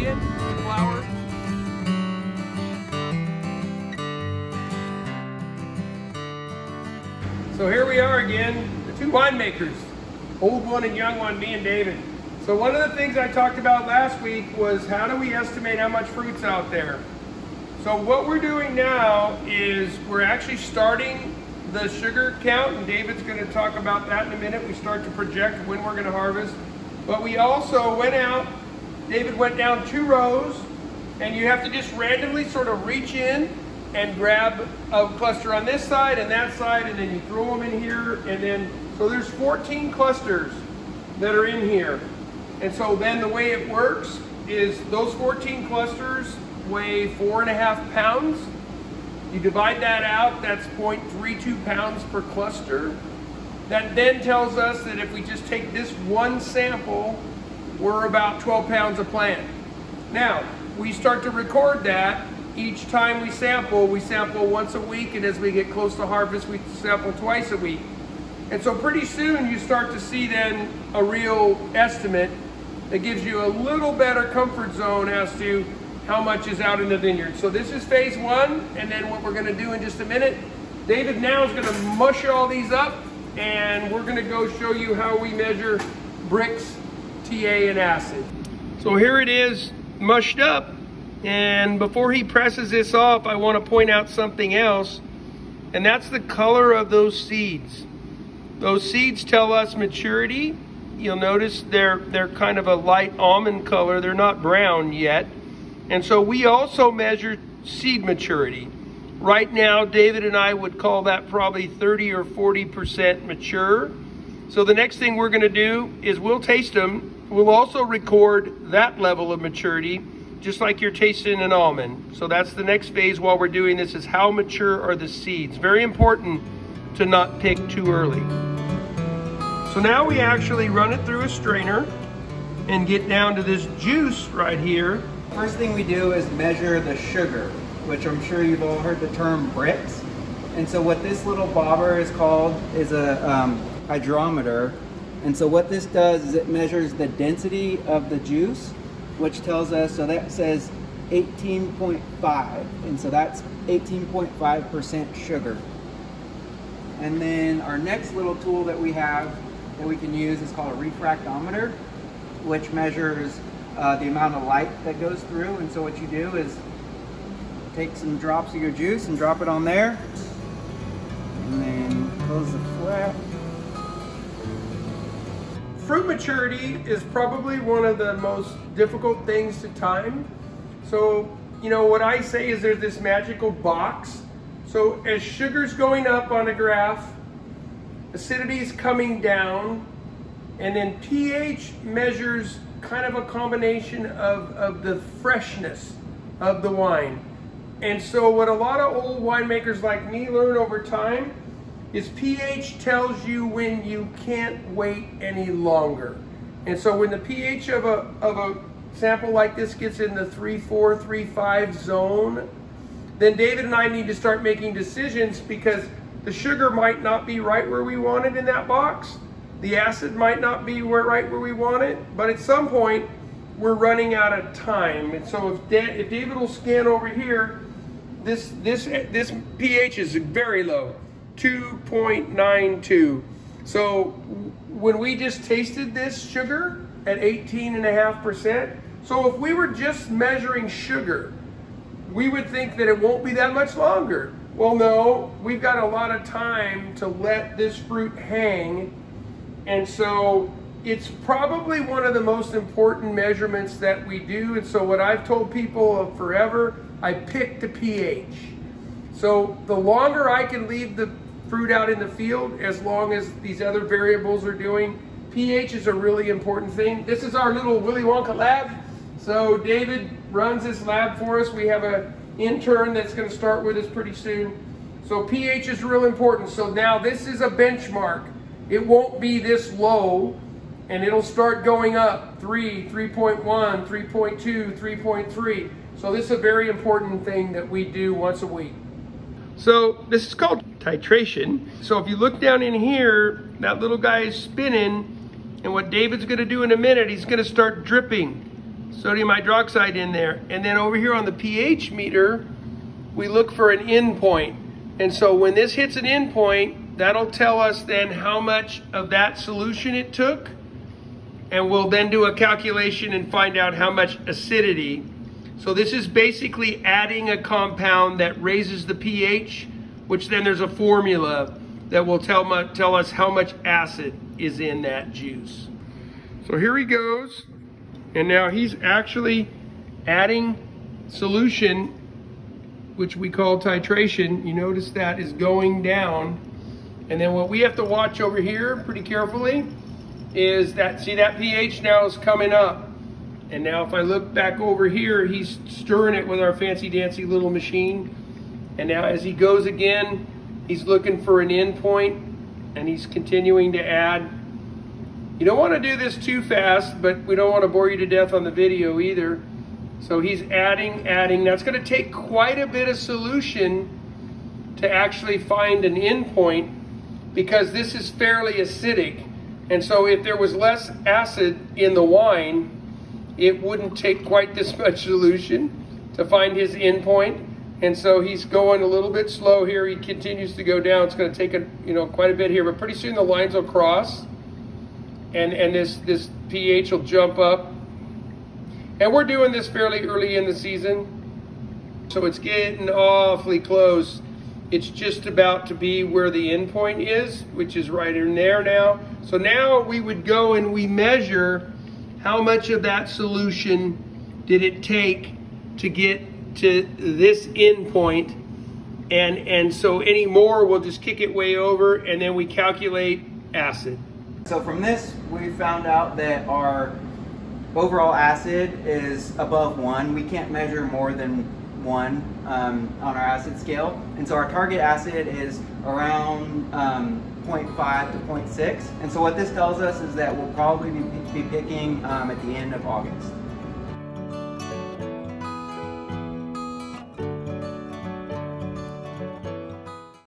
again, the flower. So here we are again, the two winemakers, old one and young one, me and David. So one of the things I talked about last week was how do we estimate how much fruit's out there? So what we're doing now is we're actually starting the sugar count, and David's going to talk about that in a minute. We start to project when we're going to harvest. But we also went out, David went down 2 rows, and you have to just randomly sort of reach in and grab a cluster on this side and that side, and then you throw them in here, and then, so there's 14 clusters that are in here. And so then the way it works is those 14 clusters weigh 4.5 pounds. You divide that out, that's 0.32 pounds per cluster. That then tells us that if we just take this one sample, we're about 12 pounds a plant. Now, we start to record that. Each time we sample once a week, and as we get close to harvest, we sample twice a week. And so pretty soon you start to see then a real estimate that gives you a little better comfort zone as to how much is out in the vineyard. So this is phase 1, and then what we're going to do in just a minute, David now is going to mush all these up, and we're going to go show you how we measure Brix, TA, and acid. So here it is mushed up. And before he presses this off, I want to point out something else, and that's the color of those seeds. Those seeds tell us maturity. You'll notice they're kind of a light almond color. They're not brown yet. And so we also measure seed maturity. Right now, David and I would call that probably 30 or 40% mature. So the next thing we're going to do is we'll taste them. We'll also record that level of maturity, just like you're tasting an almond. So that's the next phase while we're doing this, is how mature are the seeds. Very important to not pick too early. So now we actually run it through a strainer and get down to this juice right here. First thing we do is measure the sugar, which I'm sure you've all heard the term Brix. And so what this little bobber is called is a hydrometer. And so what this does is it measures the density of the juice, which tells us, so that says 18.5, and so that's 18.5% sugar. And then our next little tool that we have that we can use is called a refractometer, which measures the amount of light that goes through. And so what you do is take some drops of your juice and drop it on there, and then close the flap. Fruit maturity is probably one of the most difficult things to time. So, you know, what I say is there's this magical box. So as sugar's going up on a graph, acidity's coming down, and then pH measures kind of a combination of the freshness of the wine. And so what a lot of old winemakers like me learn over time is pH tells you when you can't wait any longer. And so when the pH of a sample like this gets in the 3.4, 3.5 zone, then David and I need to start making decisions, because the sugar might not be right where we want it in that box. The acid might not be right where we want it, but at some point we're running out of time. And so if David will scan over here, this pH is very low. 2.92. So when we just tasted this sugar at 18.5%, so if we were just measuring sugar, we would think that it won't be that much longer. Well, no, we've got a lot of time to let this fruit hang. And so it's probably one of the most important measurements that we do. And so what I've told people forever, I pick the pH. So the longer I can leave the fruit out in the field, as long as these other variables are doing, pH is a really important thing. This is our little Willy Wonka lab. So David runs this lab for us. We have an intern that's going to start with us pretty soon. So pH is real important. So now this is a benchmark. It won't be this low, and it'll start going up. 3, 3.1, 3.2, 3.3. So this is a very important thing that we do once a week. So this is called titration. So if you look down in here, that little guy is spinning, and what David's going to do in a minute, he's going to start dripping sodium hydroxide in there. And then over here on the pH meter, we look for an end point. And so when this hits an end point, that'll tell us then how much of that solution it took. And we'll then do a calculation and find out how much acidity. So this is basically adding a compound that raises the pH, which then there's a formula that will tell us how much acid is in that juice. So here he goes. And now he's actually adding solution, which we call titration. You notice that is going down. And then what we have to watch over here pretty carefully is that, see that pH now is coming up. And now if I look back over here, he's stirring it with our fancy dancy little machine. And now as he goes again, he's looking for an end point and he's continuing to add. You don't want to do this too fast, but we don't want to bore you to death on the video either. So he's adding. That's going to take quite a bit of solution to actually find an end point, because this is fairly acidic. And so if there was less acid in the wine, it wouldn't take quite this much solution to find his end point. And so he's going a little bit slow here. He continues to go down. It's going to take quite a bit here, but pretty soon the lines will cross, and this pH will jump up. And we're doing this fairly early in the season, so it's getting awfully close. It's just about to be where the end point is, which is right in there now. So now we would go and we measure how much of that solution did it take to get to this end point. And so any more, we'll just kick it way over, and then we calculate acid. So from this, we found out that our overall acid is above 1. We can't measure more than 1 on our acid scale. And so our target acid is around 0.5 to 0.6. And so what this tells us is that we'll probably be picking at the end of August.